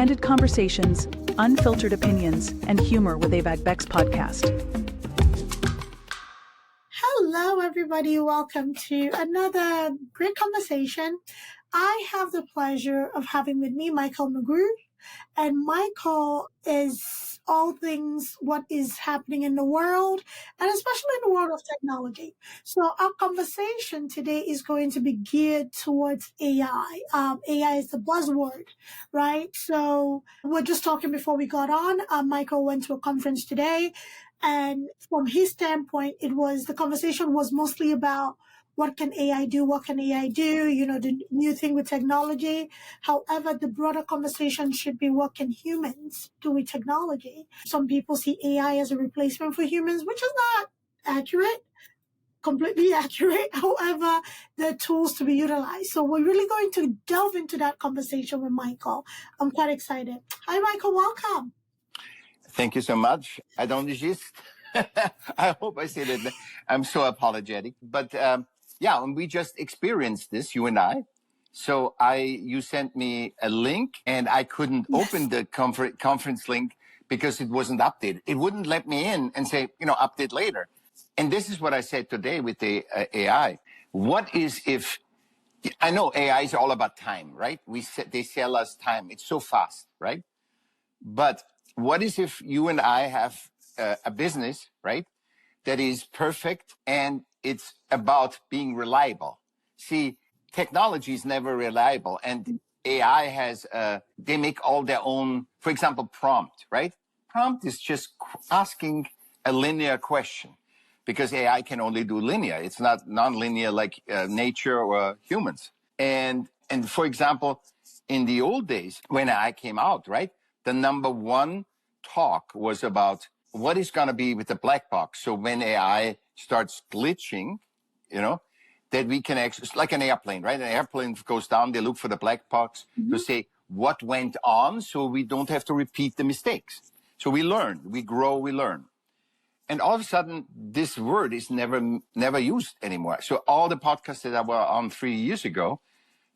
candid conversations, unfiltered opinions, and humor with Avag Beck's podcast. Hello, everybody. Welcome to another great conversation. I have the pleasure of having with me Michaell Magrutsche, and Michaell is all things what is happening in the world, and especially in the world of technology. So our conversation today is going to be geared towards AI. AI is the buzzword, right? So we're just talking before we got on. Michaell went to a conference today, and from his standpoint, the conversation was mostly about what can AI do? What can AI do? The new thing with technology. However, the broader conversation should be what can humans do with technology? Some people see AI as a replacement for humans, which is not accurate, completely accurate. However, there are tools to be utilized. So we're really going to delve into that conversation with Michaell. I'm quite excited. Hi, Michaell. Welcome. Thank you so much. Idongesit. I hope I said it. I'm so apologetic. But and we just experienced this, you and I. So you sent me a link, and I couldn't open the conference link because it wasn't updated. It wouldn't let me in and say, update later. And this is what I said today with the AI. What is if, I know AI is all about time, right? They sell us time. It's so fast, right? But what is if you and I have a business, right, that is perfect and it's about being reliable? See, technology is never reliable, and AI they make all their own, for example, prompt, right? Prompt is just asking a linear question because AI can only do linear. It's not non-linear like nature or humans. And for example, in the old days, when AI came out, right, the number one talk was about what is going to be with the black box. So when AI starts glitching, that we can actually, it's like an airplane, right? An airplane goes down, they look for the black box to say what went on so we don't have to repeat the mistakes. So we learn, we grow, we learn. And all of a sudden, this word is never used anymore. So all the podcasts that I were on 3 years ago,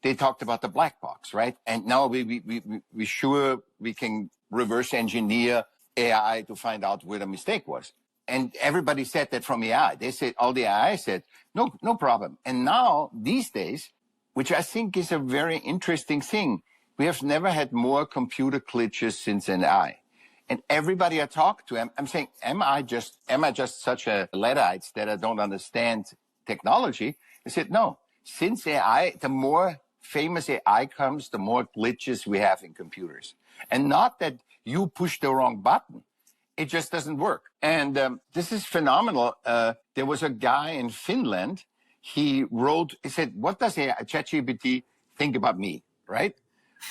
they talked about the black box, right? And now we sure we can reverse engineer AI to find out where the mistake was. And everybody said that from AI. They said, all the AI said, no problem. And now, these days, which I think is a very interesting thing, we have never had more computer glitches since an AI. And everybody I talk to, I'm saying, am I just such a Luddite that I don't understand technology? They said, no. Since AI, the more famous AI comes, the more glitches we have in computers. And not that you push the wrong button. It just doesn't work. And this is phenomenal. There was a guy in Finland. He said, what does ChatGPT think about me, right?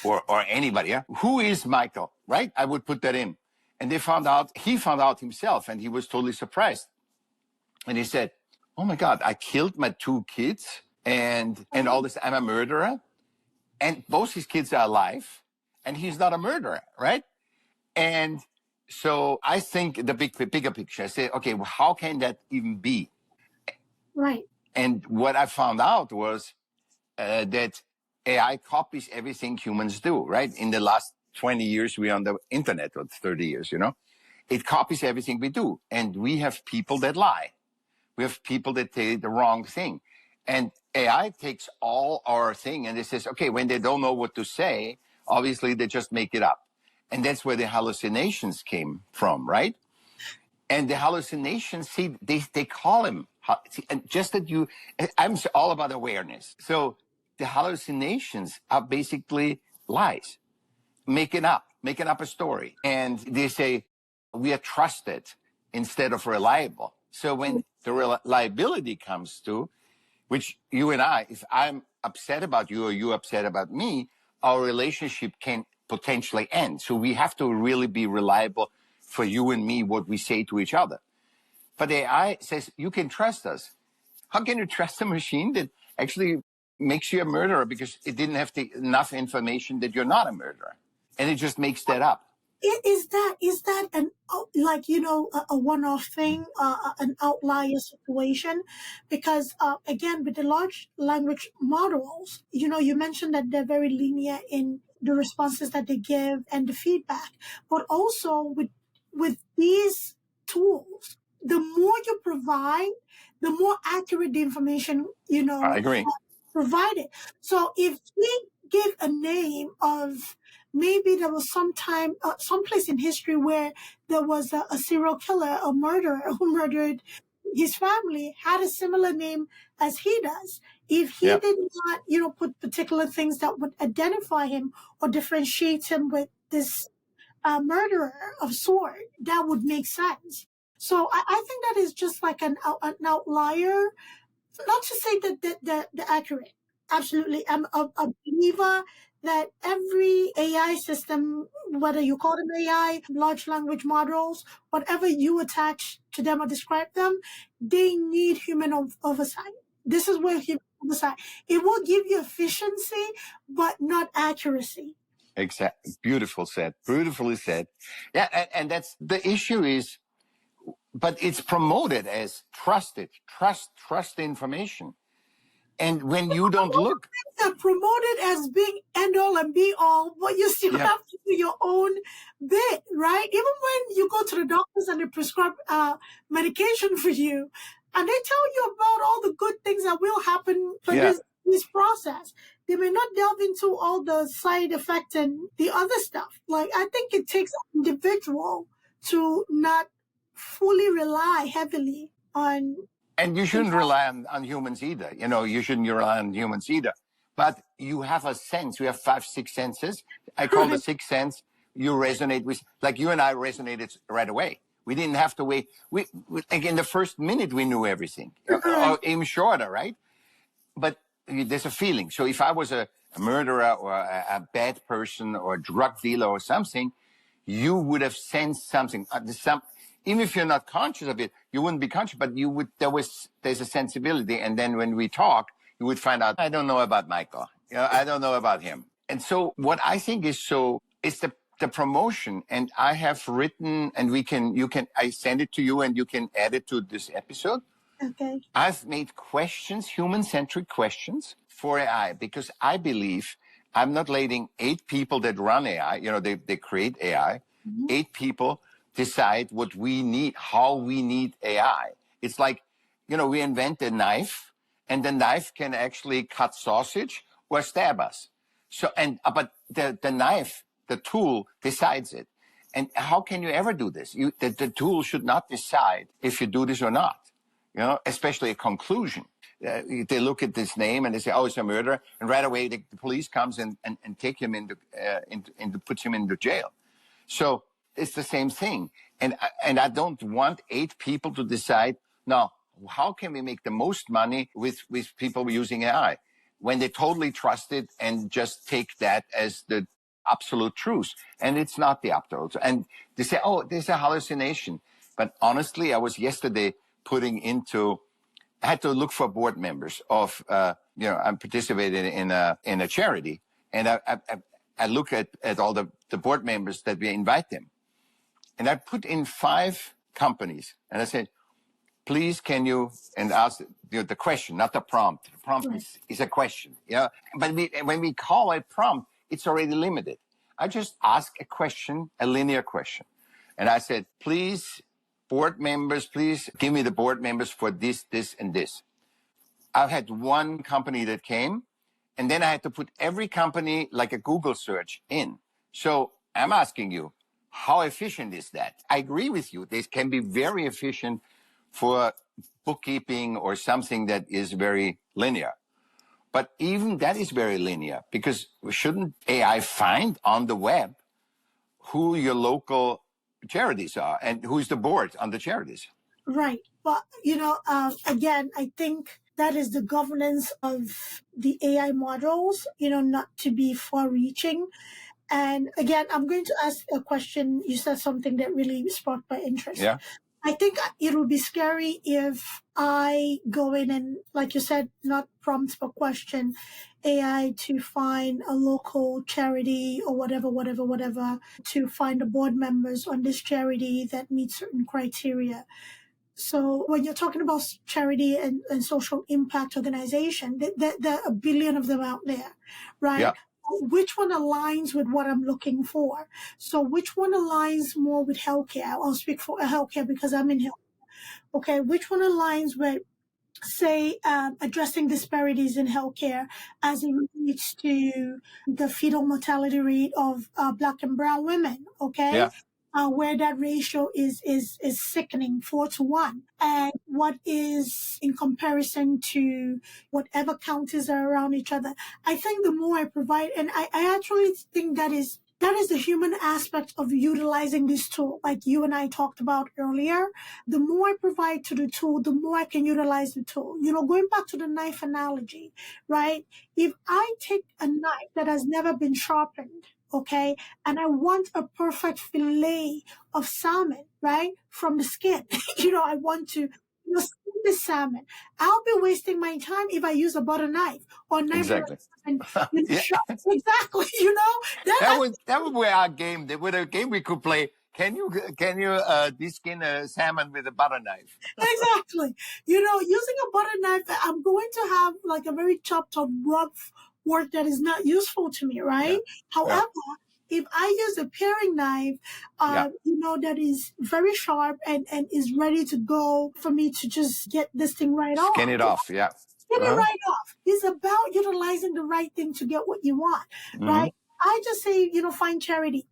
Or anybody, yeah? Who is Michaell, right? I would put that in. And he found out himself, and he was totally surprised. And he said, oh my God, I killed my 2 kids and all this. I'm a murderer. And both his kids are alive, and he's not a murderer, right? And so I think the bigger picture, I say, okay, well, how can that even be? Right. And what I found out was that AI copies everything humans do, right? In the last 20 years, we're on the internet, or 30 years, It copies everything we do. And we have people that lie. We have people that say the wrong thing. And AI takes all our thing and it says, okay, when they don't know what to say, obviously they just make it up. And that's where the hallucinations came from, right? And the hallucinations, see, they call them, just that I'm all about awareness. So the hallucinations are basically lies, making up a story. And they say, we are trusted instead of reliable. So when the reliability comes to, which you and I, if I'm upset about you or you're upset about me, our relationship can potentially end. So we have to really be reliable for you and me, what we say to each other. But AI says, you can trust us. How can you trust a machine that actually makes you a murderer because it didn't have enough information that you're not a murderer? And it just makes that up. Is that a one-off thing, an outlier situation? Because again, with the large language models, you mentioned that they're very linear in the responses that they give and the feedback. But also with these tools, the more you provide, the more accurate the information, I agree. provided. So if we give a name of, maybe there was someplace in history where there was a serial killer, a murderer who murdered his family, had a similar name as he does. If he did not, put particular things that would identify him or differentiate him with this murderer of sort, that would make sense. So I think that is just like an outlier. Not to say that they're accurate. Absolutely. I'm a believer that every AI system, whether you call them AI, large language models, whatever you attach to them or describe them, they need human oversight. This is where human oversight, it will give you efficiency, but not accuracy. Exactly. Beautifully said. Yeah. And that's the issue is, but it's promoted as trust the information. And when you don't look, they're promoted as being end all and be all, but you still have to do your own bit, right? Even when you go to the doctors and they prescribe medication for you, and they tell you about all the good things that will happen for this process, they may not delve into all the side effects and the other stuff. Like, I think it takes an individual to not fully rely heavily on. And you shouldn't rely on humans either. You shouldn't rely on humans either. But you have a sense. We have 5, 6 senses. I call the 6th sense. You resonate with, like you and I resonated right away. We didn't have to wait. We like in the first minute, we knew everything, or even shorter, right? But there's a feeling. So if I was a murderer or a bad person or a drug dealer or something, you would have sensed something. Even if you're not conscious of it, you wouldn't be conscious, but you would. There's a sensibility, and then when we talk, you would find out. I don't know about Michael. I don't know about him. And so, what I think is the promotion. And I have written, and I send it to you, and you can add it to this episode. Okay. I've made questions, human-centric questions for AI, because I believe I'm not letting 8 people that run AI. They create AI. 8 people decide what we need, how we need AI. It's like, we invent a knife, and the knife can actually cut sausage or stab us. So, but the knife, the tool decides it. And how can you ever do this? The tool should not decide if you do this or not. Especially a conclusion. They look at this name and they say, "Oh, it's a murderer," and right away the police comes and take him puts him into jail. So it's the same thing. And I don't want 8 people to decide, now, how can we make the most money with people using AI when they totally trust it and just take that as the absolute truth. And it's not the absolute. And they say, oh, there's a hallucination. But honestly, I was yesterday I had to look for board members of, I'm participating in a charity. And I look at all the board members that we invite them. And I put in 5 companies. And I said, please, can you, and ask the question, not the prompt. The prompt is a question. Yeah. But when we call a prompt, it's already limited. I just ask a question, a linear question. And I said, please, board members, please give me the board members for this, this, and this. I've had 1 company that came, and then I had to put every company like a Google search in. So I'm asking you, how efficient is that? I agree with you. This can be very efficient for bookkeeping or something that is very linear. But even that is very linear, because shouldn't AI find on the web who your local charities are and who's the board on the charities? Right. But, again, I think that is the governance of the AI models, not to be far reaching. And again, I'm going to ask a question. You said something that really sparked my interest. Yeah. I think it would be scary if I go in and, like you said, not prompt but question AI to find a local charity or whatever, to find the board members on this charity that meet certain criteria. So when you're talking about charity and social impact organization, there are a billion of them out there, right? Yeah. which one aligns with what I'm looking for. So which one aligns more with healthcare? I'll speak for healthcare because I'm in health. Okay, which one aligns with, say, addressing disparities in healthcare as it relates to the fetal mortality rate of Black and brown women, okay? Yeah. Where that ratio is sickening, 4-1, and what is in comparison to whatever counties are around each other. I think the more I provide, and I actually think that is the human aspect of utilizing this tool, like you and I talked about earlier. The more I provide to the tool, the more I can utilize the tool. You know, going back to the knife analogy, right? If I take a knife that has never been sharpened, okay, and I want a perfect fillet of salmon, right, from the skin, I want to skin the salmon. I'll be wasting my time if I use a butter knife or knife Exactly. and Yeah. exactly, That would be our game. With a game we could play. Can you deskin a salmon with a butter knife? Exactly. Using a butter knife, I'm going to have like a very chopped up rough work that is not useful to me, right? Yeah. However, if I use a paring knife, that is very sharp and is ready to go for me to just get this thing right off. Skin it off. Yeah. Get it right off. It's about utilizing the right thing to get what you want, right? I just say, find charity.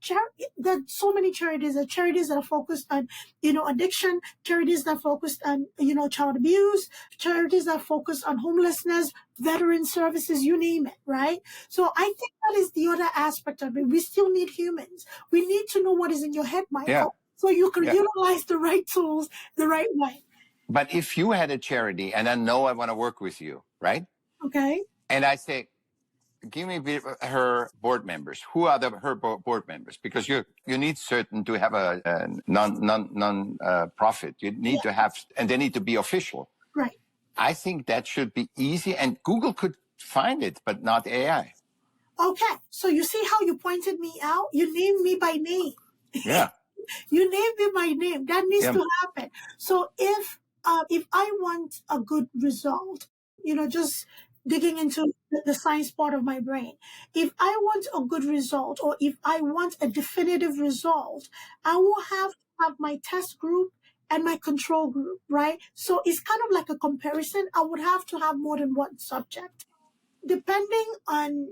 There are so many charities. There are charities that are focused on, addiction, charities that are focused on, child abuse, charities that are focused on homelessness, veteran services, you name it, right? So I think that is the other aspect of it. We still need humans. We need to know what is in your head, Michael, so you can utilize the right tools the right way. But if you had a charity and I know I want to work with you, right? Okay. And I say, give me her board members. Who are her board members? Because you need certain to have a non profit. You need to have, and they need to be official. Right. I think that should be easy, and Google could find it, but not AI. Okay, so you see how you pointed me out? You named me by name. Yeah. You named me by name. That needs to happen. So if I want a good result, just digging into the science part of my brain, if I want a good result or if I want a definitive result, I will have to have my test group and my control group, right? So it's kind of like a comparison. I would have to have more than one subject, depending on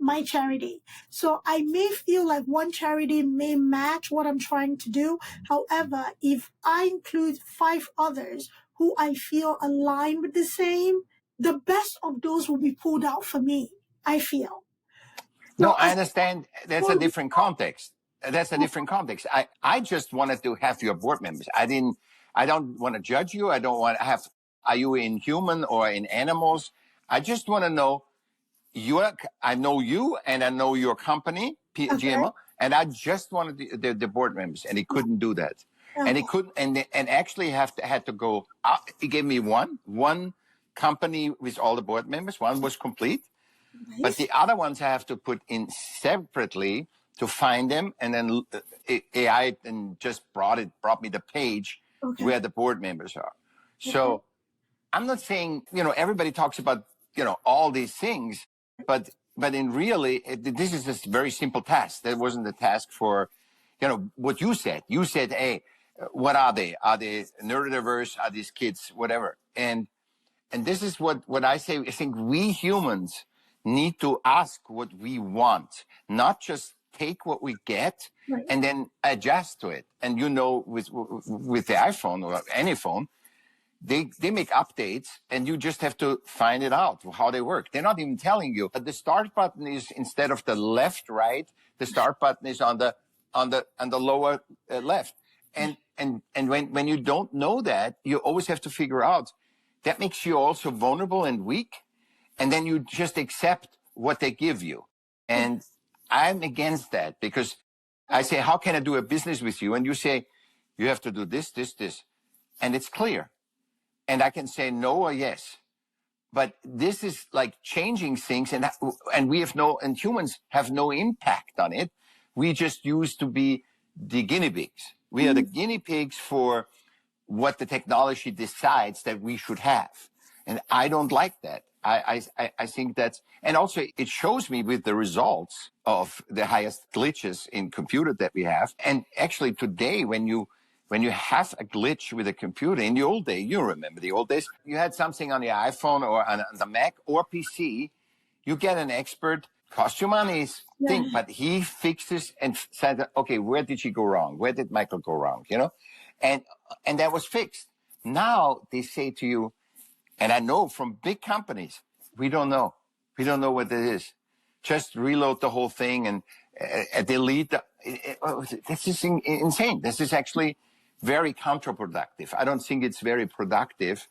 my charity. So I may feel like one charity may match what I'm trying to do. However, if I include 5 others who I feel align with the same, the best of those will be pulled out for me, I feel. No, I understand. That's a different context. That's a different context. I just wanted to have your board members. I don't want to judge you. I don't want to have, are you in human or in animals? I just want to know I know you and I know your company, GMO, and I just wanted the board members, and he couldn't do that. And he couldn't, and actually had to go up. He gave me one company with all the board members. One was complete. Nice. But the other ones I have to put in separately to find them, and then AI and just brought me the page where the board members are. So I'm not saying, everybody talks about, all these things, but in really, this is just a very simple task. That wasn't a task for, what you said. You said, hey, what are they? Are they neurodiverse? Are these kids? Whatever. And this is what I say. I think we humans need to ask what we want, not just take what we get and then adjust to it. And with the iPhone or any phone, they make updates, and you just have to find it out how they work. They're not even telling you. But the start button is, instead of the left, right, the start button is on the lower left. And when you don't know that, you always have to figure out. That makes you also vulnerable and weak. And then you just accept what they give you. And I'm against that, because I say, how can I do a business with you? And you say, you have to do this, this, this. And it's clear. And I can say no or yes. But this is like changing things, and humans have no impact on it. We just used to be the guinea pigs. We are the guinea pigs for what the technology decides that we should have. And I don't like that. I think that's, and also it shows me with the results of the highest glitches in computer that we have. And actually today, when you have a glitch with a computer, in the old day, you remember the old days, you had something on the iPhone or on the Mac or PC, you get an expert, cost you money, thing, but he fixes and said, okay, where did she go wrong? Where did Michael go wrong? You know, and that was fixed. Now they say to you, and I know from big companies, we don't know. We don't know what it is. Just reload the whole thing and delete. This is insane. This is actually very counterproductive. I don't think it's very productive.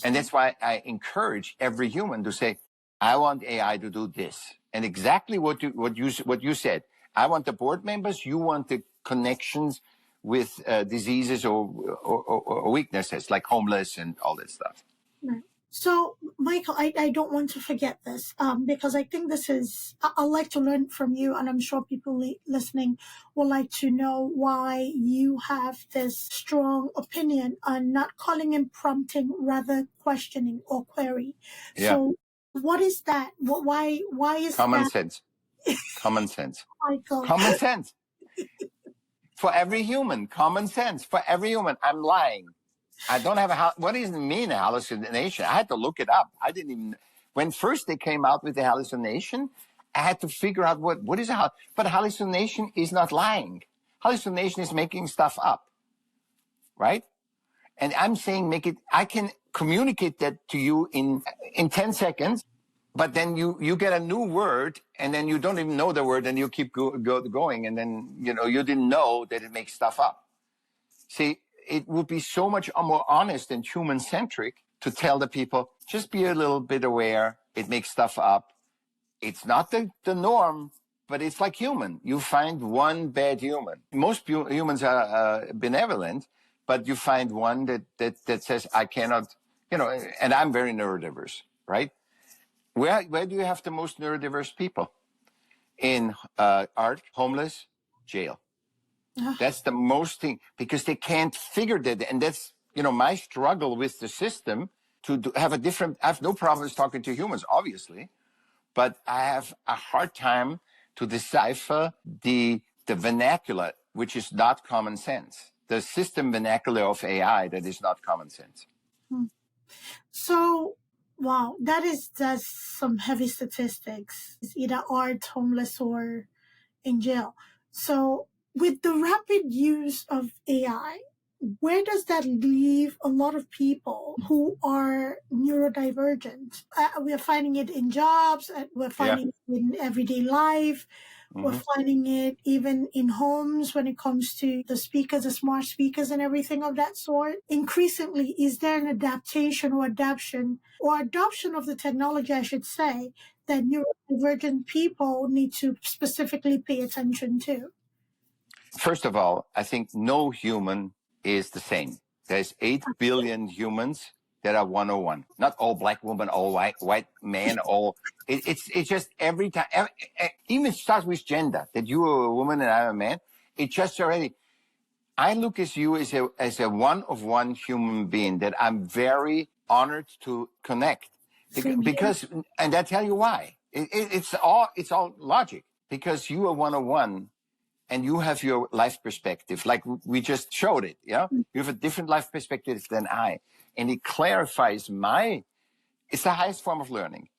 And that's why I encourage every human to say, I want AI to do this. And exactly what you said. I want the board members. You want the connections with diseases or weaknesses like homeless and all that stuff. Right. So, Michael, I don't want to forget this because I think this is, I'd like to learn from you, and I'm sure people listening would like to know why you have this strong opinion on not calling and prompting, rather questioning or query. Yeah. So, what is that? Why is common that? sense? Common sense. Michael. Common sense. For every human, common sense. For every human, I'm lying. I don't have what does it mean, a hallucination? I had to look it up. I didn't even, when first they came out with the hallucination, I had to figure out what is but hallucination is not lying. Hallucination is making stuff up, right? And I'm saying I can communicate that to you in 10 seconds, but then you get a new word and then you don't even know the word and you keep going. And then, you didn't know that it makes stuff up. See, it would be so much more honest and human-centric to tell the people, just be a little bit aware. It makes stuff up. It's not the norm, but it's like human. You find one bad human. Most humans are benevolent, but you find one that says, I cannot, and I'm very neurodiverse, right? Where do you have the most neurodiverse people? In art, homeless, jail. That's the most thing, because they can't figure that. And that's, my struggle with the system to have I have no problems talking to humans, obviously, but I have a hard time to decipher the vernacular, which is not common sense. The system vernacular of AI that is not common sense. So, wow, that's some heavy statistics. It's either art, homeless, or in jail. So, with the rapid use of AI, where does that leave a lot of people who are neurodivergent? We're finding it in jobs, we're finding it in everyday life, we're finding it even in homes when it comes to the speakers, the smart speakers and everything of that sort. Increasingly, is there an adaptation or adoption of the technology, I should say, that neurodivergent people need to specifically pay attention to? First of all, I think no human is the same. There's 8 billion humans that are 101. Not all black women, all white men, all. It's just every time. Even starts with gender. That you are a woman and I'm a man. It just already. I look at you as a one-of-one human being that I'm very honored to connect. Because, and I tell you why. It's all logic. Because you are one-of-one. And you have your life perspective, like we just showed it, yeah? You have a different life perspective than I. And it clarifies it's the highest form of learning.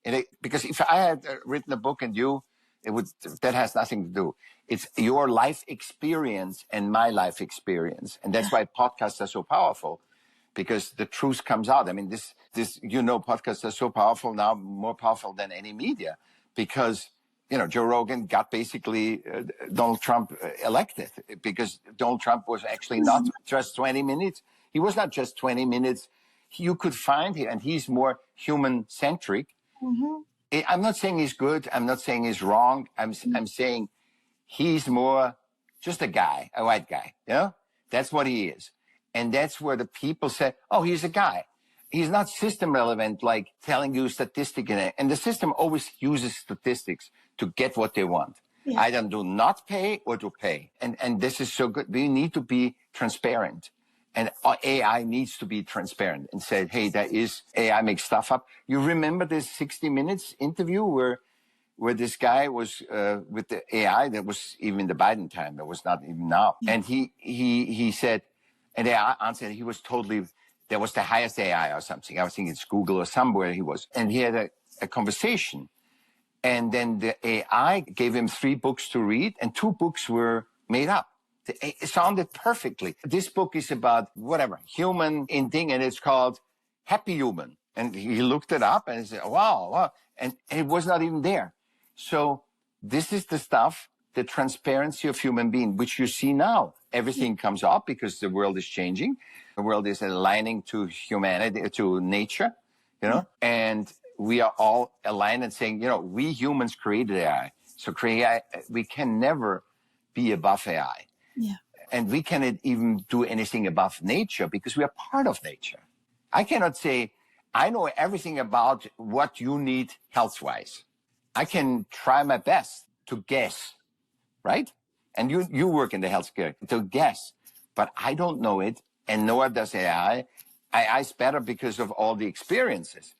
Because if I had written a book and that has nothing to do. It's your life experience and my life experience. And that's why podcasts are so powerful, because the truth comes out. I mean, podcasts are so powerful now, more powerful than any media, because Joe Rogan got basically Donald Trump elected, because Donald Trump was actually not just 20 minutes. He was not just 20 minutes. You could find him, and he's more human-centric. I'm not saying he's good. I'm not saying he's wrong. I'm saying he's more just a guy, a white guy. That's what he is. And that's where the people say, oh, he's a guy. He's not system relevant, like telling you statistic. And the system always uses statistics to get what they want. Yeah. Either do not pay or to pay. And this is so good. We need to be transparent. And AI needs to be transparent and said, hey, that is AI makes stuff up. You remember this 60 Minutes interview where this guy was with the AI that was even in the Biden time, that was not even now. And he said, and the AI answered, he was totally, that was the highest AI or something. I was thinking it's Google or somewhere he was. And he had a conversation. And then the AI gave him 3 books to read, and 2 books were made up. It sounded perfectly. This book is about whatever, human in thing, and it's called Happy Human. And he looked it up and he said, wow. And it was not even there. So this is the stuff, the transparency of human being, which you see now. Everything comes up because the world is changing. The world is aligning to humanity, to nature, you know, and we are all aligned and saying, you know, we humans created AI. So we can never be above AI. Yeah. And we cannot even do anything above nature because we are part of nature. I cannot say, I know everything about what you need health-wise. I can try my best to guess, right? And you work in the healthcare, to guess, but I don't know it, and nor does AI. AI is better because of all the experiences.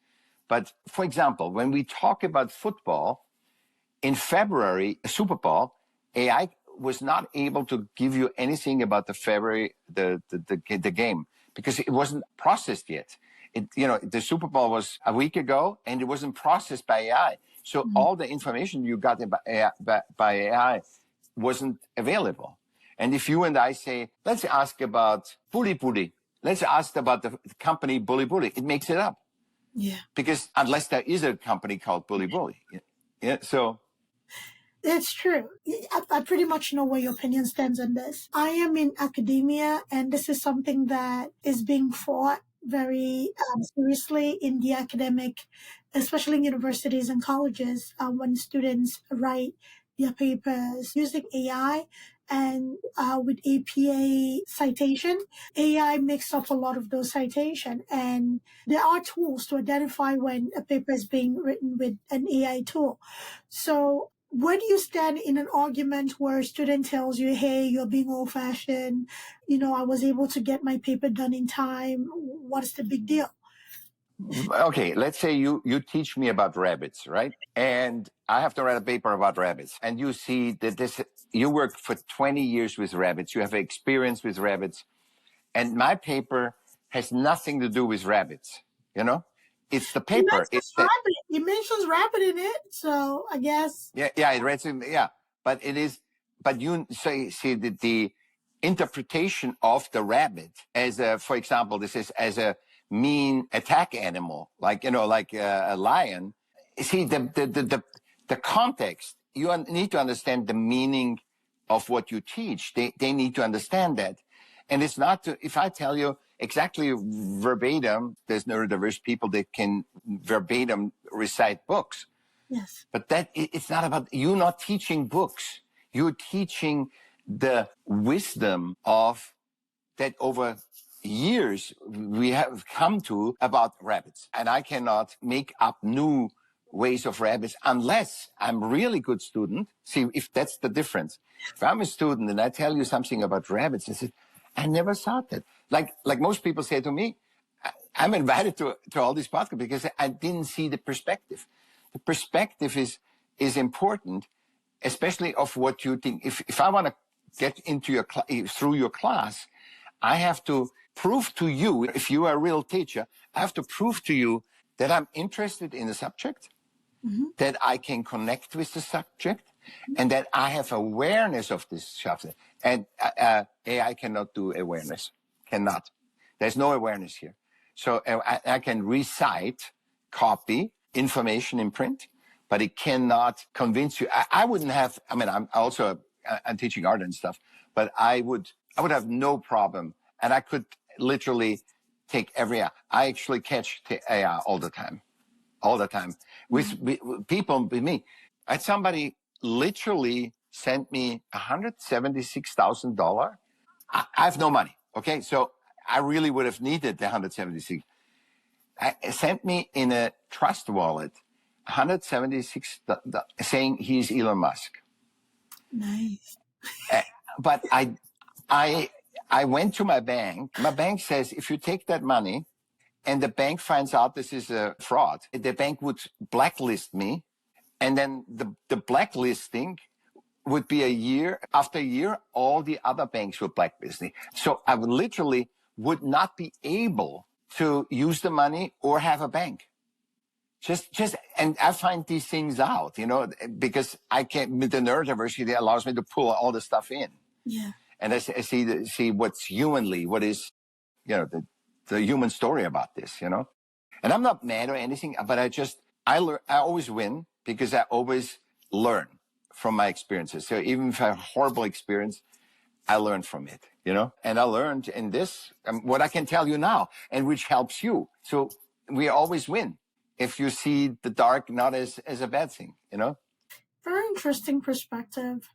But for example, when we talk about football, in February, Super Bowl, AI was not able to give you anything about the game because it wasn't processed yet. The Super Bowl was a week ago and it wasn't processed by AI. So all the information you got by AI wasn't available. And if you and I say, let's ask about Bully, let's ask about the company Bully, it makes it up. Yeah. Because unless there is a company called Bully. Yeah. So it's true. I pretty much know where your opinion stands on this. I am in academia, and this is something that is being fought very seriously in the academic, especially in universities and colleges, when students write their papers using AI and with APA citation. AI makes up a lot of those citations, and there are tools to identify when a paper is being written with an AI tool. So where do you stand in an argument where a student tells you, hey, you're being old-fashioned, I was able to get my paper done in time, what's the big deal? Okay, let's say you teach me about rabbits, right? And I have to write a paper about rabbits. And you see that you work for 20 years with rabbits. You have experience with rabbits. And my paper has nothing to do with rabbits, It's the paper. It mentions rabbit in it, so I guess. Yeah, it reads, but it is, but you see that the interpretation of the rabbit as for example, this is as a mean attack animal, like a lion. See the context. You need to understand the meaning of what you teach. They need to understand that, and it's not if I tell you exactly verbatim. There's neurodiverse people that can verbatim recite books. Yes. But it's not about you not teaching books. You're teaching the wisdom of that over years we have come to about rabbits. And I cannot make up new ways of rabbits unless I'm a really good student. See, if that's the difference. If I'm a student and I tell you something about rabbits, I said, I never thought that. Like most people say to me, I'm invited to all these podcasts because I didn't see the perspective. The perspective is important, especially of what you think. If I want to get into through your class, I have to prove to you, if you are a real teacher, I have to prove to you that I'm interested in the subject, that I can connect with the subject, and that I have awareness of this subject. And AI cannot do awareness. Cannot. There's no awareness here. So I can recite, copy information in print, but it cannot convince you. I wouldn't have, I'm teaching art and stuff, but I would have no problem. And I could literally take I actually catch the AI all the time. With people, with me. I had somebody literally sent me $176,000. I have no money. Okay. So I really would have needed the 176. Sent me in a trust wallet, 176, saying he's Elon Musk. Nice. But I I went to my bank. My bank says, if you take that money and the bank finds out this is a fraud, the bank would blacklist me. And then the blacklisting would be a year. After a year, all the other banks would blacklist me. So I literally would not be able to use the money or have a bank. And I find these things out, because I can't, with the neurodiversity allows me to pull all the stuff in. Yeah. And I see what's humanly, what is, the human story about this, And I'm not mad or anything, but I always win because I always learn from my experiences. So even if I have a horrible experience, I learned from it, And I learned in this, what I can tell you now, and which helps you. So we always win if you see the dark not as a bad thing, Very interesting perspective.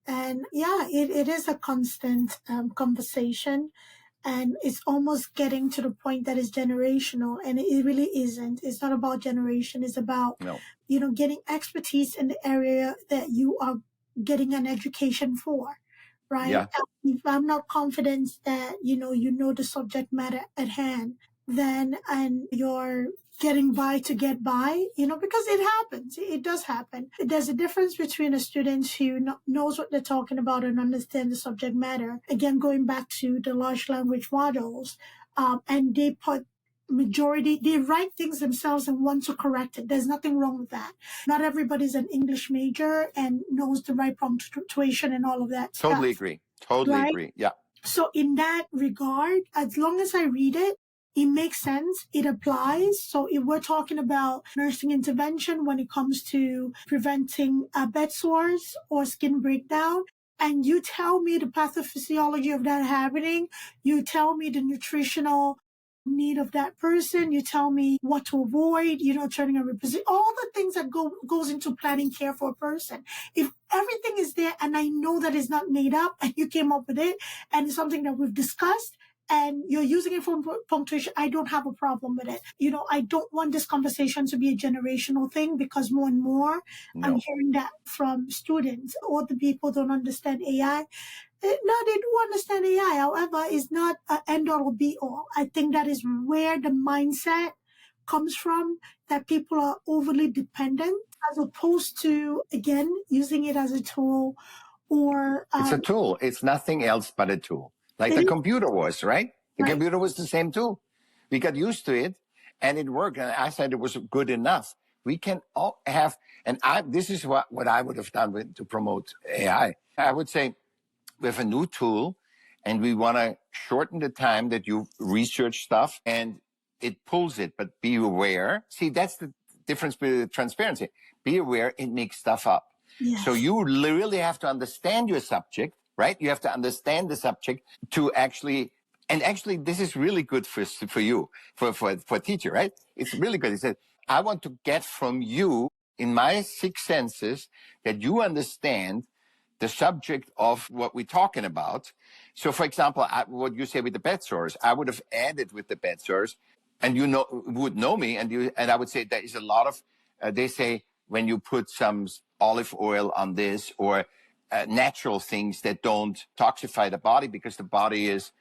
And yeah, it is a constant conversation. And it's almost getting to the point that is generational, and it really isn't. It's not about generation. It's about, getting expertise in the area that you are getting an education for, right? Yeah. If I'm not confident that, you know the subject matter at hand, and you're getting by to get by, because it happens. It does happen. There's a difference between a student who knows what they're talking about and understands the subject matter. Again, going back to the large language models, and they write things themselves and want to correct it. There's nothing wrong with that. Not everybody's an English major and knows the right punctuation and all of that. Totally stuff, agree. Totally right? agree. Yeah. So in that regard, as long as I read it, it makes sense. It applies. So if we're talking about nursing intervention when it comes to preventing bed sores or skin breakdown, and you tell me the pathophysiology of that happening, you tell me the nutritional need of that person, you tell me what to avoid, turning a reposition, all the things that goes into planning care for a person. If everything is there and I know that it's not made up and you came up with it and it's something that we've discussed, and you're using it for punctuation, I don't have a problem with it. I don't want this conversation to be a generational thing, because more and more I'm hearing that from students. Or the people don't understand AI. No, they do understand AI. However, it's not an end-all or be-all. I think that is where the mindset comes from, that people are overly dependent, as opposed to, again, using it as a tool. Or it's a tool. It's nothing else but a tool. Like the computer was, right? The computer was the same tool. We got used to it and it worked. And I said it was good enough. We can all have, this is what I would have done to promote AI. I would say we have a new tool and we want to shorten the time that you research stuff and it pulls it, but be aware. See, that's the difference with transparency. Be aware it makes stuff up. Yes. So you really have to understand your subject, right? You have to understand the subject to actually this is really good for you, for a teacher, right? It's really good. He said, I want to get from you in my 6 senses that you understand the subject of what we're talking about. So for example, what you say with the bed sores, I would have added with the bed sores, and would know me, and I would say there is a lot of, they say when you put some olive oil on this, or natural things that don't toxify the body, because the body is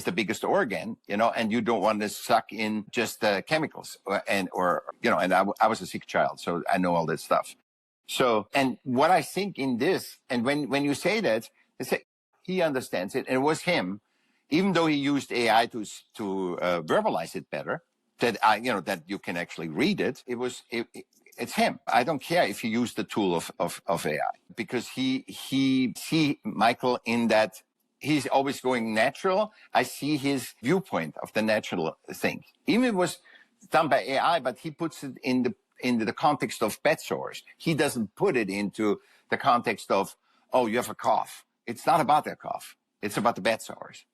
the biggest organ, and you don't want to suck in just the chemicals, and I was a sick child, so I know all that stuff. So, and what I think in this, and when you say that, they say he understands it, and it was him, even though he used AI to verbalize it better, that that you can actually read it. It's him. I don't care if he used the tool of AI, because he see Michael in that he's always going natural. I see his viewpoint of the natural thing. Even if it was done by AI, but he puts it into the context of bed sores. He doesn't put it into the context of, oh, you have a cough. It's not about that cough. It's about the bed sores.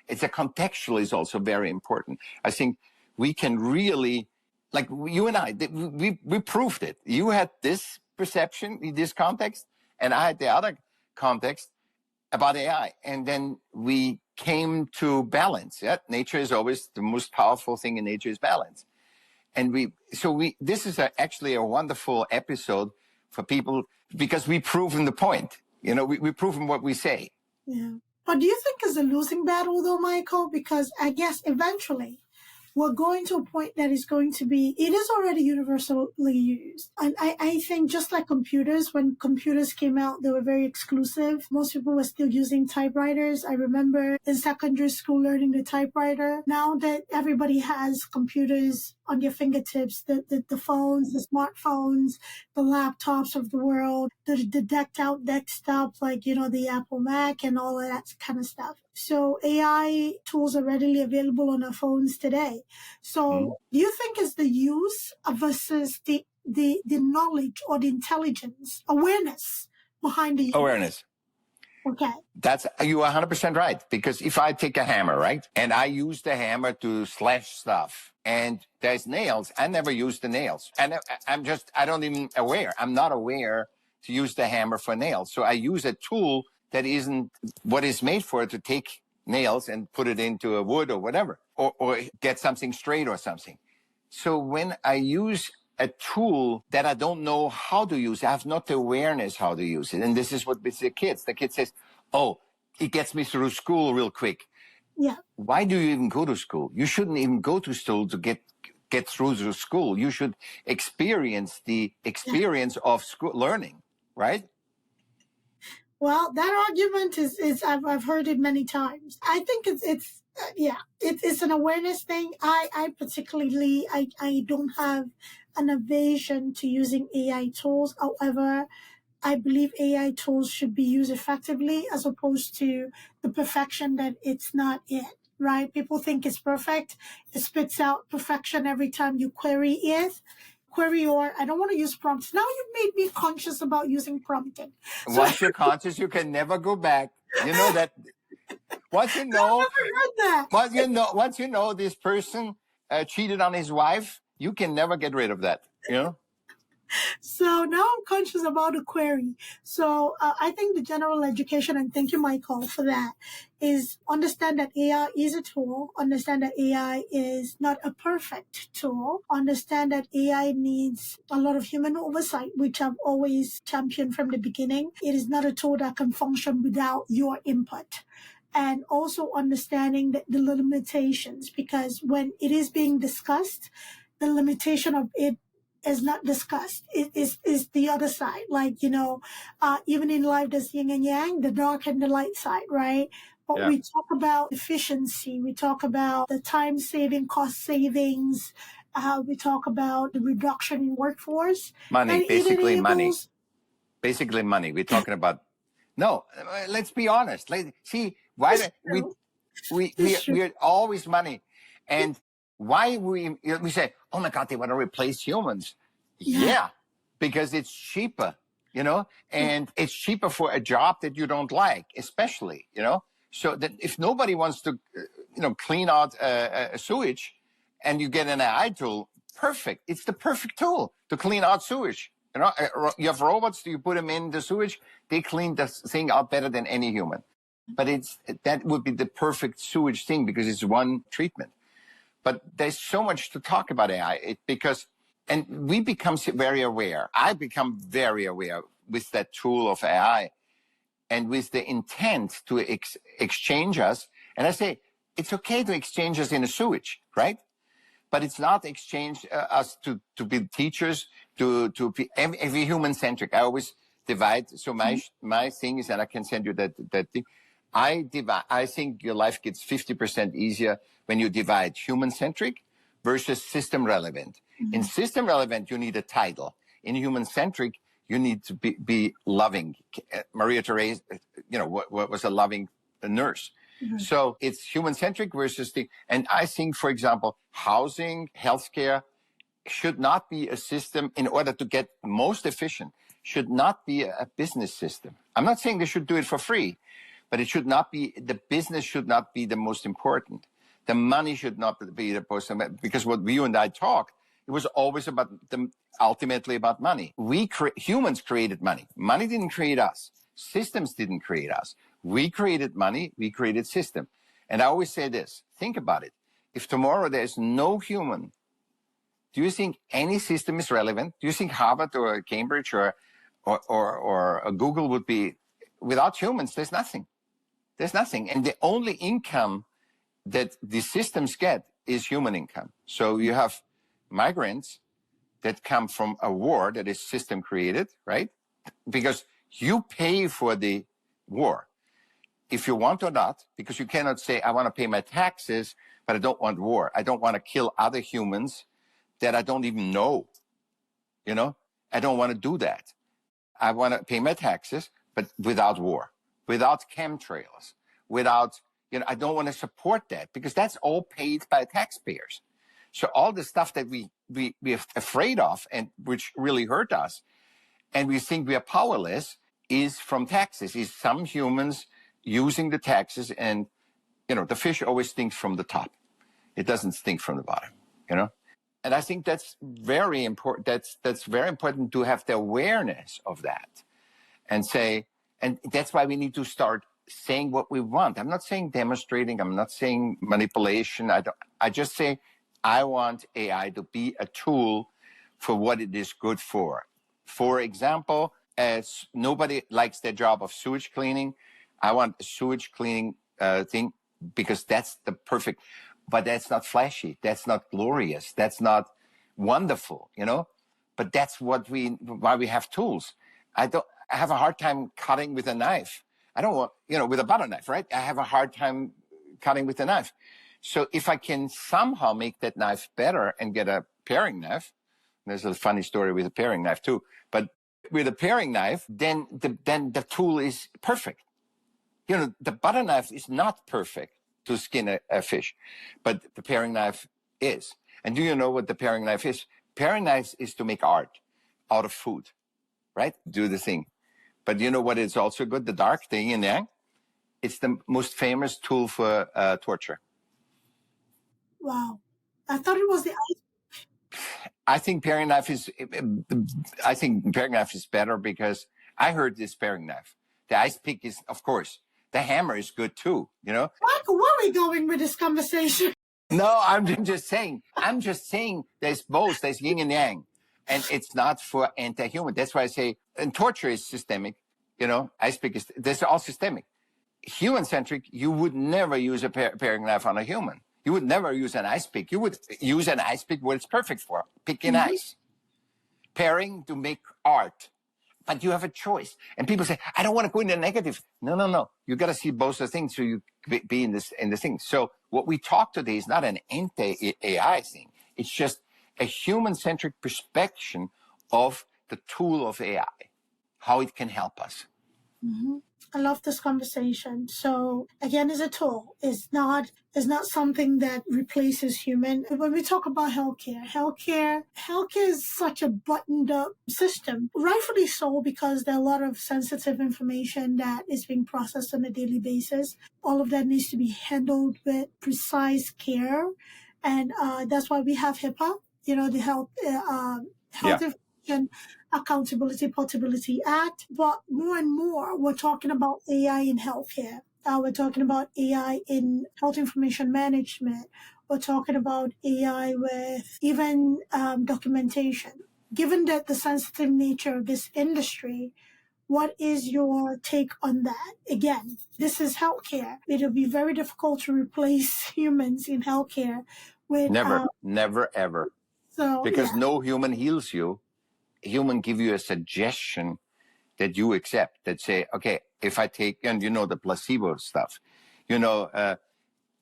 It's a contextual is also very important. I think we can really, like you and I, we proved it. You had this perception, this context, and I had the other context about AI. And then we came to balance. Yeah? Nature is always the most powerful thing in nature is balance. And this is actually a wonderful episode for people, because we've proven the point. We've proven what we say. Yeah. But do you think it's a losing battle though, Michael? Because I guess eventually we're going to a point that is going to be, it is already universally used. And I think just like computers, when computers came out, they were very exclusive. Most people were still using typewriters. I remember in secondary school learning the typewriter. Now that everybody has computers on their fingertips, the phones, the smartphones, the laptops of the world, the decked out desktops like, the Apple Mac and all of that kind of stuff. So AI tools are readily available on our phones today. So do you think it's the use versus the knowledge or the intelligence, awareness behind the use? Awareness. Okay. You are 100% right. Because if I take a hammer, right, and I use the hammer to slash stuff, and there's nails, I never use the nails. And I don't even aware. I'm not aware to use the hammer for nails. So I use a tool that isn't what is made for, to take nails and put it into a wood or whatever, or get something straight or something. So when I use a tool that I don't know how to use, I have not the awareness how to use it. And this is what with the kids. The kid says, oh, it gets me through school real quick. Yeah. Why do you even go to school? You shouldn't even go to school to get through the school. You should experience the experience of school learning, right? Well, that argument is I've heard it many times. I think it's an awareness thing. I particularly, I don't have an aversion to using AI tools. However, I believe AI tools should be used effectively as opposed to the perfection that it's not it, right? People think it's perfect. It spits out perfection every time you query it. Or I don't want to use prompts. Now you've made me conscious about using prompting. So, Once you're conscious, you can never go back. You know that. Once you know, I've never heard that. once you know this person cheated on his wife, you can never get rid of that. You know. So now I'm conscious about the query. So I think the general education, and thank you, Michael, for that, is understand that AI is a tool, understand that AI is not a perfect tool, understand that AI needs a lot of human oversight, which I've always championed from the beginning. It is not a tool that can function without your input. And also understanding the limitations, because when it is being discussed, the limitation of it is not discussed. It is the other side. Like, even in life, there's yin and yang, the dark and the light side, right? But we talk about efficiency. We talk about the time saving, cost savings. We talk about the reduction in workforce. Money, basically money. Basically money. We're talking about, no, let's be honest. See, why we're always money. And why we say, oh my God, they want to replace humans. Yeah, because it's cheaper, and it's cheaper for a job that you don't like, especially, so that if nobody wants to, clean out a sewage and you get an AI tool, perfect. It's the perfect tool to clean out sewage. You have robots, you put them in the sewage, they clean the thing out better than any human. But that would be the perfect sewage thing because it's one treatment. But there's so much to talk about AI and we become very aware. I become very aware with that tool of AI and with the intent to exchange us. And I say, it's okay to exchange us in a sewage, right? But it's not exchange us to be teachers, to be every human-centric. I always divide. So my thing is, and I can send you that thing. I think your life gets 50% easier when you divide human-centric versus system-relevant. In system-relevant, you need a title. In human-centric, you need to be loving. Maria Therese, what was a loving nurse. So it's human-centric versus and I think, for example, housing, healthcare should not be a system in order to get most efficient, should not be a business system. I'm not saying they should do it for free. But it should not be, the business should not be the most important. The money should not be the most important, because what you and I talked, it was always about ultimately about money. Humans created money. Money didn't create us. Systems didn't create us. We created money, we created system. And I always say this, think about it. If tomorrow there's no human, do you think any system is relevant? Do you think Harvard or Cambridge or Google would be, without humans, there's nothing. There's nothing. And the only income that the systems get is human income. So you have migrants that come from a war that is system created, right? Because you pay for the war, if you want or not, because you cannot say, I want to pay my taxes, but I don't want war. I don't want to kill other humans that I don't even know. You know, I don't want to do that. I want to pay my taxes, but without war, without chemtrails, without, you know, I don't want to support that because that's all paid by taxpayers. So all the stuff that we're afraid of and which really hurt us and we think we are powerless is from taxes, is some humans using the taxes. And, you know, the fish always stinks from the top. It doesn't stink from the bottom, you know? And I think that's very important. That's very important to have the awareness of that and say, and that's why we need to start saying what we want. I'm not saying demonstrating. I'm not saying manipulation. I just say, I want AI to be a tool for what it is good for. For example, as nobody likes their job of sewage cleaning, I want a sewage cleaning thing because that's the perfect, but that's not flashy. That's not glorious. That's not wonderful, you know, but that's why we have tools. I have a hard time cutting with a knife. I don't want, you know, with a butter knife, right? I have a hard time cutting with a knife. So if I can somehow make that knife better and get a paring knife, there's a funny story with a paring knife too, but with a paring knife, then the tool is perfect. You know, the butter knife is not perfect to skin a fish, but the paring knife is. And do you know what the paring knife is? Paring knife is to make art out of food, right? Do the thing. But you know what is also good? The dark, the yin and yang. It's the most famous tool for torture. Wow. I thought it was the I think paring knife is. I think paring knife is better because I heard this paring knife. The ice pick is, of course. The hammer is good too. You know. Michael, where are we going with this conversation? No, I'm just saying. I'm just saying. There's both. There's yin and yang, and it's not for anti-human. That's why I say. And torture is systemic. You know, ice pick is. This is all systemic. Human-centric. You would never use a paring knife on a human. You would never use an ice pick. You would use an ice pick what it's perfect for, picking ice. Paring to make art. But you have a choice. And people say, I don't want to go in the negative. No. You got to see both the things so you be in this thing. So what we talk today is not an anti-AI thing. It's just a human-centric perspective of the tool of AI, how it can help us. Mm-hmm. I love this conversation. So again, it's a tool. It's not something that replaces human. When we talk about healthcare is such a buttoned up system, rightfully so, because there are a lot of sensitive information that is being processed on a daily basis. All of that needs to be handled with precise care. And that's why we have HIPAA, you know, the Health Information Accountability Portability Act. But more and more, we're talking about AI in healthcare. We're talking about AI in health information management. We're talking about AI with even documentation. Given that the sensitive nature of this industry, what is your take on that? Again, this is healthcare. It'll be very difficult to replace humans in healthcare with never, ever. So because no human heals you. Human give you a suggestion that you accept, that say, okay, if I take, and you know, the placebo stuff, you know,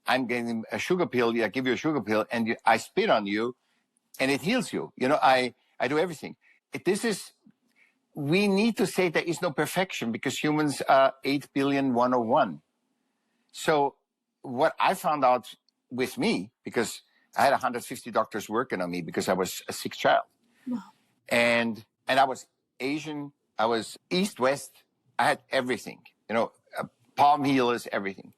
I'm getting a sugar pill, I give you a sugar pill, and I spit on you, and it heals you. You know, I do everything. We need to say there is no perfection because humans are 8 billion 101. So what I found out with me, because I had 150 doctors working on me because I was a sick child. Wow. And I was Asian, I was East, West, I had everything, you know, palm healers, everything.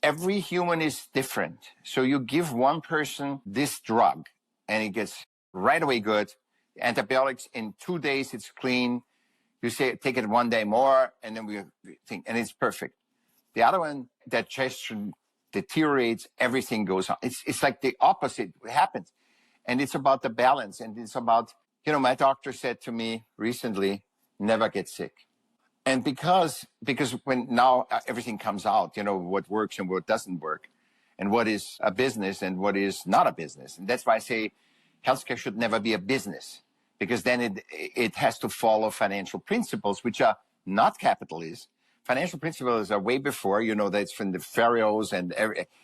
Every human is different. So you give one person this drug and it gets right away good. Antibiotics in 2 days, it's clean. You say, take it 1 day more, and then we think, and it's perfect. The other one, digestion deteriorates, everything goes on. It's like the opposite happens. And it's about the balance, and it's about, you know, my doctor said to me recently, never get sick. And because when now everything comes out, what works and what doesn't work, and what is a business and what is not a business. And that's why I say healthcare should never be a business, because then it has to follow financial principles, which are not capitalist. Financial principles are way before, that's from the pharaohs and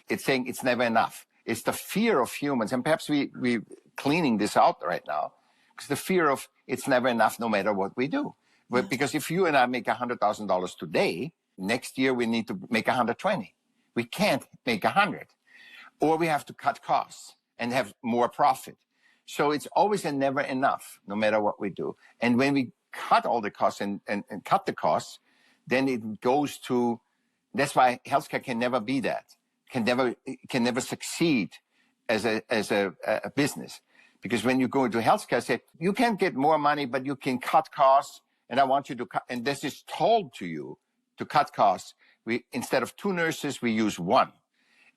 it's saying it's never enough. It's the fear of humans. And perhaps we cleaning this out right now, because the fear of it's never enough no matter what we do. But because if you and I make $100,000 today, next year we need to make 120. We can't make 100, or we have to cut costs and have more profit. So it's always a never enough, no matter what we do. And when we cut all the costs and cut the costs, then it goes to, that's why healthcare can never be that, can never succeed as a business. Because when you go into healthcare, say, you can get more money, but you can cut costs, and I want you to cut, and this is told to you to cut costs. Instead of 2 nurses, we use 1.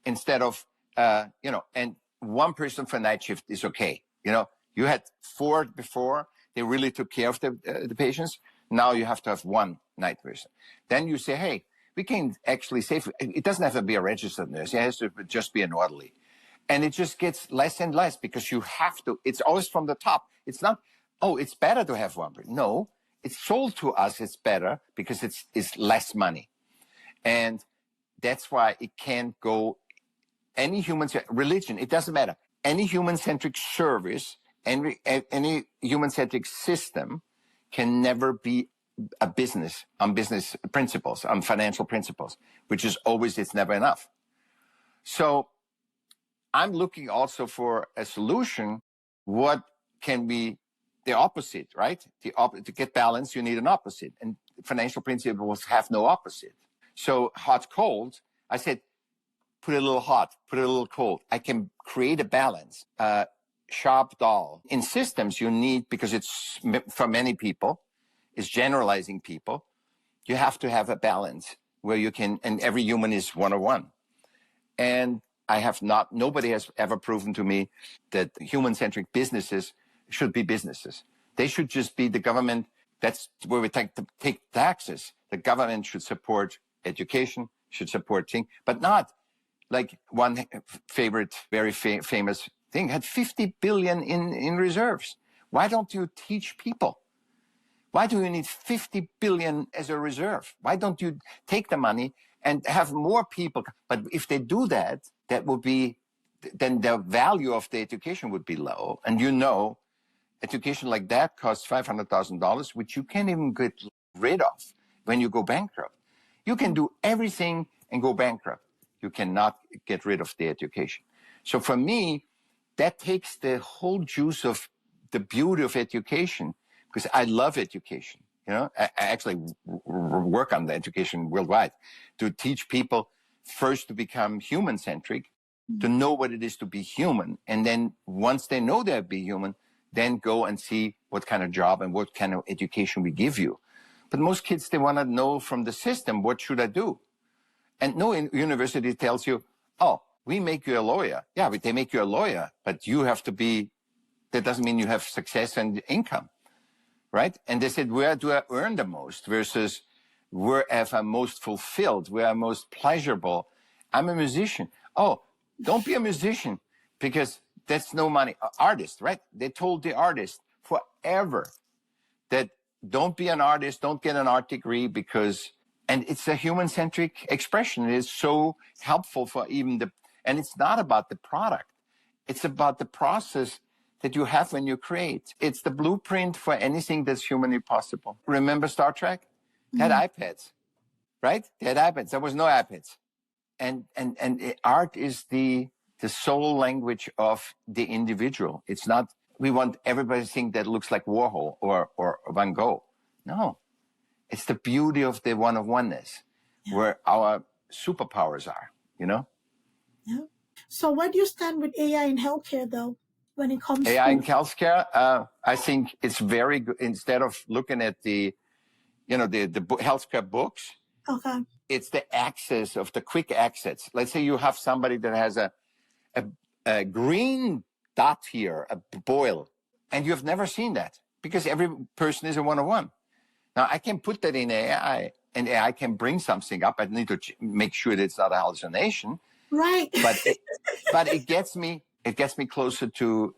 Instead of, and 1 person for night shift is okay. You had 4 before, they really took care of the patients. Now you have to have 1 night person. Then you say, hey, we can actually save, it doesn't have to be a registered nurse, it has to just be an orderly. And it just gets less and less because you have to, it's always from the top. It's not, oh, it's better to have 1 person. No, it's sold to us it's better because it's less money. And that's why it can't go any human religion, it doesn't matter. Any human-centric service, any human-centric system can never be a business on business principles, on financial principles, which is always, it's never enough. So I'm looking also for a solution. What can be the opposite, right? To get balance, you need an opposite. And financial principles have no opposite. So hot, cold, I said, put it a little hot, put it a little cold. I can create a balance. Sharp dull. In systems, you need, because it's for many people, it's generalizing people, you have to have a balance where you can, and every human is 101. And nobody has ever proven to me that human-centric businesses should be businesses. They should just be the government. That's where we take taxes. The government should support education, should support things, but not like one favorite, very famous thing, had 50 billion in reserves. Why don't you teach people? Why do you need 50 billion as a reserve? Why don't you take the money and have more people? But if they do that, that would be, then the value of the education would be low. And education like that costs $500,000, which you can't even get rid of when you go bankrupt. You can do everything and go bankrupt. You cannot get rid of the education. So for me, that takes the whole juice of the beauty of education, because I love education. I actually work on the education worldwide to teach people first to become human-centric, to know what it is to be human. And then once they know they'll be human, then go and see what kind of job and what kind of education we give you. But most kids, they want to know from the system, what should I do? And no university tells you, oh, we make you a lawyer. Yeah, but they make you a lawyer, but you have to be, that doesn't mean you have success and income, right? And they said, where do I earn the most versus where am I most fulfilled, where I'm most pleasurable? I'm a musician. Oh, don't be a musician because that's no money. Artist, right? They told the artist forever that don't be an artist, don't get an art degree because, and it's a human-centric expression. It is so helpful for even and it's not about the product. It's about the process that you have when you create. It's the blueprint for anything that's humanly possible. Remember Star Trek? They had iPads, right? They had iPads. There was no iPads. And art is the soul language of the individual. It's not, we want everybody to think that looks like Warhol or Van Gogh. No, it's the beauty of the one-of-oneness, where our superpowers are, Yeah. So where do you stand with AI in healthcare, though, when it comes AI to... in healthcare? I think it's very good. Instead of looking at the healthcare books, Okay. it's the access of the quick access. Let's say you have somebody that has a green dot here, a boil, and you have never seen that because every person is a one-on-one. Now I can put that in AI, and AI can bring something up. I need to make sure that it's not a hallucination. Right. But it gets me closer to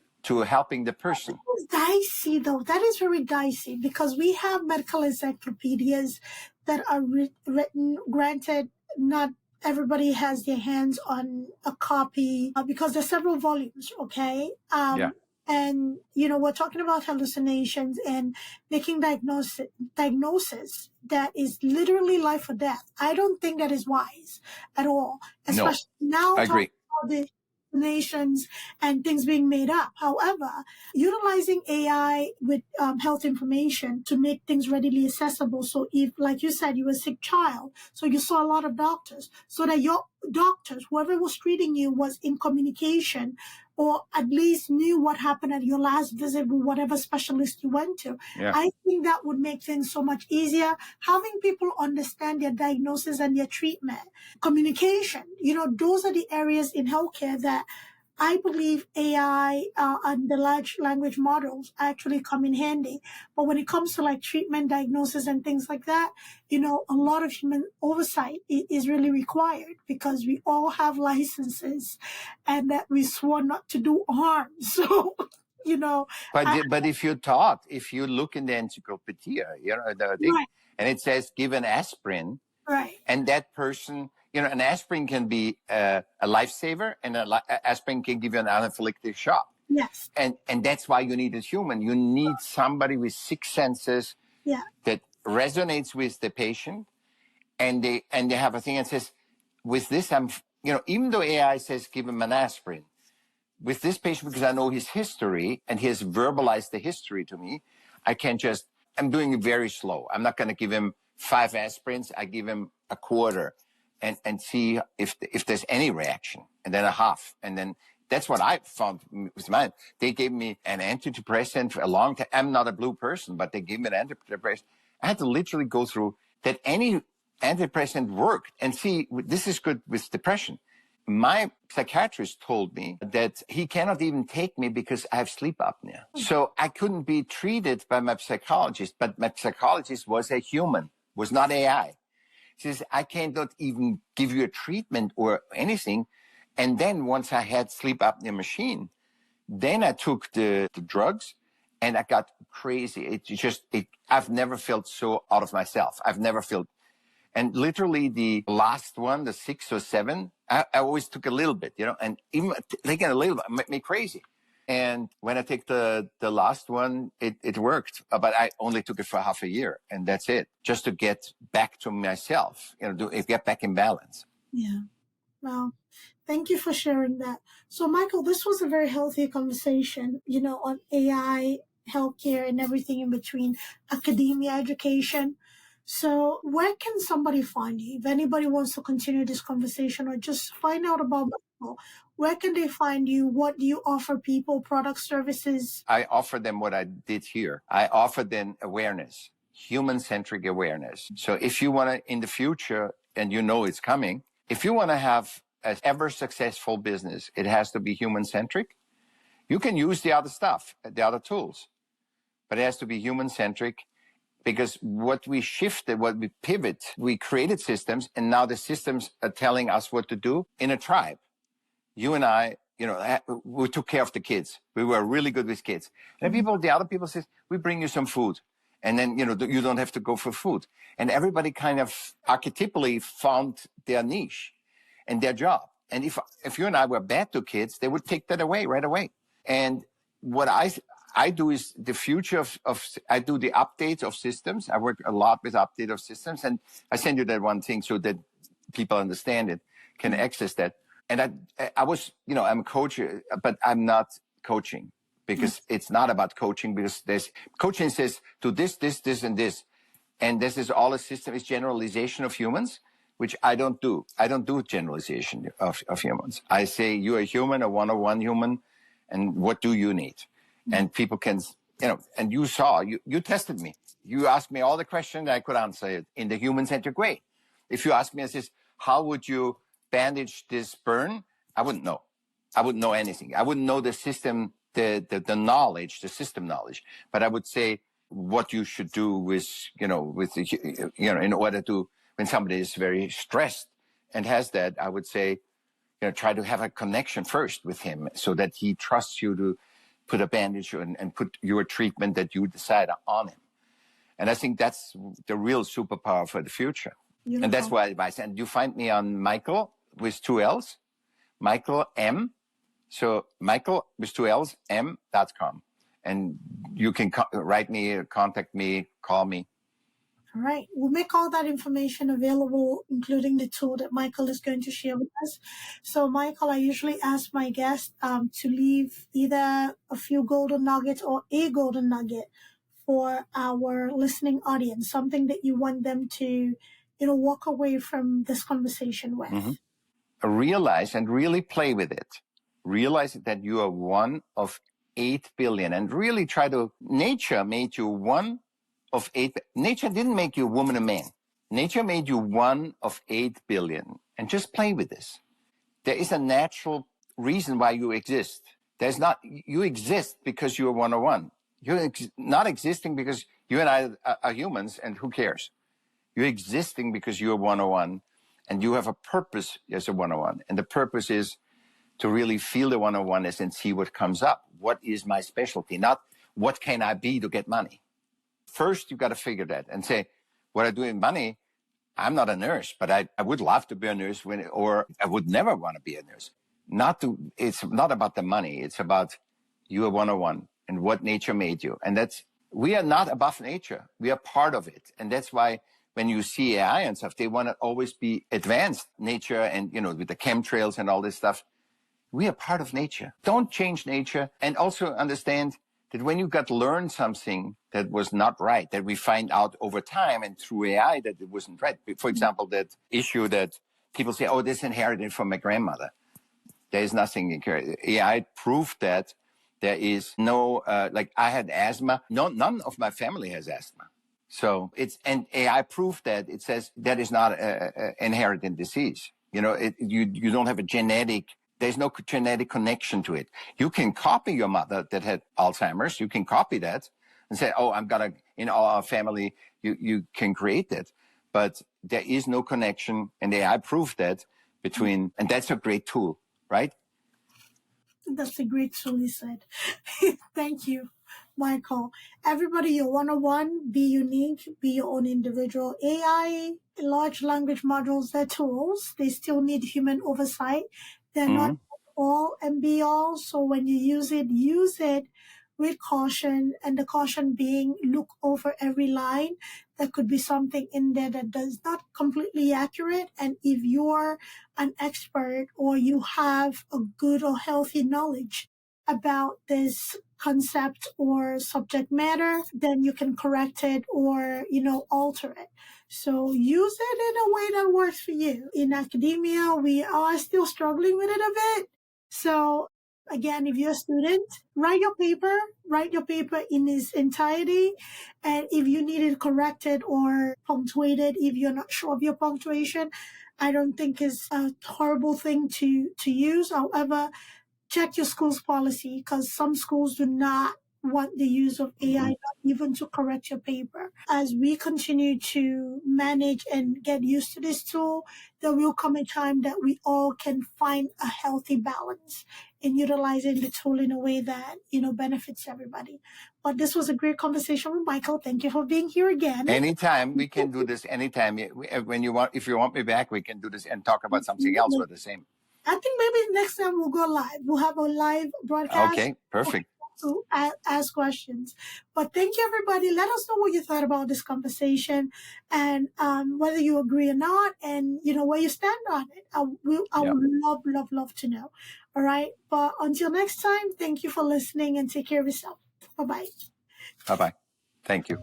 helping the person. It's dicey though. That is very dicey because we have medical encyclopedias that are written. Granted, not everybody has their hands on a copy because there's several volumes. Okay. Yeah. And we're talking about hallucinations and making diagnosis that is literally life or death. I don't think that is wise at all. Especially now, I agree. About the hallucinations and things being made up. However, utilizing AI with health information to make things readily accessible. So if, like you said, you were a sick child, so you saw a lot of doctors, so that your doctors, whoever was treating you, was in communication or at least knew what happened at your last visit with whatever specialist you went to. Yeah. I think that would make things so much easier. Having people understand their diagnosis and their treatment, communication, those are the areas in healthcare that I believe AI and the large language models actually come in handy. But when it comes to like treatment, diagnosis, and things like that, a lot of human oversight is really required because we all have licenses and that we swore not to do harm. So, But if you look in the encyclopedia, the thing, right. and it says give an aspirin, Right. and that person, an aspirin can be a lifesaver, and an aspirin can give you an anaphylactic shock. Yes. And that's why you need a human. You need somebody with six senses that resonates with the patient, and they have a thing that says, with this, even though AI says give him an aspirin, with this patient, because I know his history and he has verbalized the history to me, I'm doing it very slow. I'm not going to give him 5 aspirins. I give him a quarter and see if there's any reaction, and then a half. And then that's what I found with mine. They gave me an antidepressant for a long time. I'm not a blue person, but they gave me an antidepressant. I had to literally go through that any antidepressant worked and see, this is good with depression. My psychiatrist told me that he cannot even take me because I have sleep apnea. So I couldn't be treated by my psychologist, but my psychologist was a human, was not AI. She says, I cannot even give you a treatment or anything. And then once I had sleep apnea machine, then I took the drugs and I got crazy. I've never felt so out of myself. I've never felt. And literally the last one, the 6 or 7, I always took a little bit, and even taking a little bit made me crazy. And when I take the last one, it worked, but I only took it for half a year, and that's it, just to get back to myself, get back in balance. Yeah. Well, thank you for sharing that. So, Michaell, this was a very healthy conversation, on AI, healthcare, and everything in between, academia, education. So where can somebody find you? If anybody wants to continue this conversation or just find out about Michaell, where can they find you? What do you offer people, products, services? I offer them what I did here. I offer them awareness, human-centric awareness. So if you want to, in the future, and it's coming, if you want to have an ever successful business, it has to be human-centric. You can use the other stuff, the other tools, but it has to be human-centric. Because what we shifted, what we pivot, we created systems, and now the systems are telling us what to do in a tribe. You and I, we took care of the kids. We were really good with kids. And the other people says, we bring you some food. And then, you don't have to go for food. And everybody kind of archetypally found their niche and their job. And if you and I were bad to kids, they would take that away right away. And what I do is the future I do the updates of systems. I work a lot with update of systems, and I send you that one thing so that people understand it, can access that. And I was, I'm a coach, but I'm not coaching because it's not about coaching, because coaching says do this, and this. And this is all a system, is generalization of humans, which I don't do. I don't do generalization of humans. I say you're a human, a one-on-one human, and what do you need? And people can, and you tested me. You asked me all the questions, I could answer it in the human-centric way. If you ask me, I says, how would you bandage this burn? I wouldn't know. I wouldn't know anything. I wouldn't know the system, the knowledge, the system knowledge. But I would say, what you should do with, in order to, when somebody is very stressed and has that, I would say, try to have a connection first with him so that he trusts you to put a bandage and put your treatment that you decide on him. And I think that's the real superpower for the future. Beautiful. And that's why I advise. And you find me on Michaell with 2 L's, Michaell M. So Michaell with 2 L's, M.com. And you can write me, contact me, call me. All right. We'll make all that information available, including the tool that Michaell is going to share with us. So, Michaell, I usually ask my guests to leave either a few golden nuggets or a golden nugget for our listening audience, something that you want them to, walk away from this conversation with. Mm-hmm. Realize and really play with it. Realize that you are one of 8 billion, and really try to, nature made you one of 8. Nature didn't make you a woman or man. Nature made you one of 8 billion. And just play with this. There is a natural reason why you exist. You exist because you are 101. You're not existing because you and I are humans, and who cares? You're existing because you're 101, and you have a purpose as a 101. And the purpose is to really feel the 101 and see what comes up. What is my specialty? Not what can I be to get money. First, you got to figure that and say, what I do in money, I'm not a nurse, but I would love to be a nurse or I would never want to be a nurse. It's not about the money. It's about you are 101 and what nature made you. And we are not above nature. We are part of it. And that's why when you see AI and stuff, they want to always be advanced nature and, with the chemtrails and all this stuff. We are part of nature. Don't change nature. And also understand that when you got learned something that was not right, that we find out over time and through AI that it wasn't right. For example, that issue that people say, oh, this inherited from my grandmother. There is nothing inherited. AI proved that there is no, I had asthma. No, none of my family has asthma. So and AI proved that. It says that is not an inherited disease. You don't have there's no genetic connection to it. You can copy your mother that had Alzheimer's. You can copy that and say, oh, in our family, you can create that. But there is no connection. And AI proved that and that's a great tool, right? That's a great tool, you said. Thank you, Michaell. Everybody, you're 101, be unique, be your own individual. AI, large language models, they're tools. They still need human oversight. They're not all and be all. So when you use it with caution, and the caution being look over every line. There could be something in there that is not completely accurate. And if you're an expert or you have a good or healthy knowledge about this concept or subject matter, then you can correct it or, alter it. So use it in a way that works for you. In academia, we are still struggling with it a bit. So again, if you're a student, write your paper in its entirety. And if you need it corrected or punctuated, if you're not sure of your punctuation, I don't think it's a horrible thing to use. However, check your school's policy, because some schools do not want the use of AI, not even to correct your paper. As we continue to manage and get used to this tool, there will come a time that we all can find a healthy balance in utilizing the tool in a way that, benefits everybody. But this was a great conversation with Michaell. Thank you for being here again. Anytime, we can do this anytime. If you want me back, we can do this and talk about something else or the same. I think maybe next time we'll go live. We'll have a live broadcast. Okay, perfect. To ask questions. But thank you, everybody. Let us know what you thought about this conversation and whether you agree or not, and where you stand on it. I would love to know. All right. But until next time, thank you for listening and take care of yourself. Bye-bye. Bye-bye. Thank you.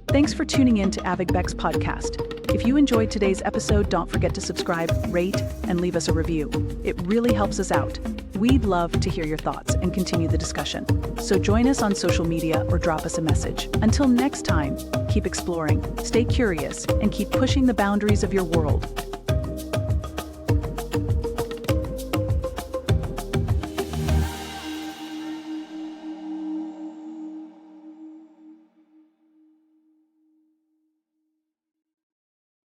Thanks for tuning in to AVP podcast. If you enjoyed today's episode, don't forget to subscribe, rate, and leave us a review. It really helps us out. We'd love to hear your thoughts and continue the discussion. So join us on social media or drop us a message. Until next time, keep exploring, stay curious, and keep pushing the boundaries of your world.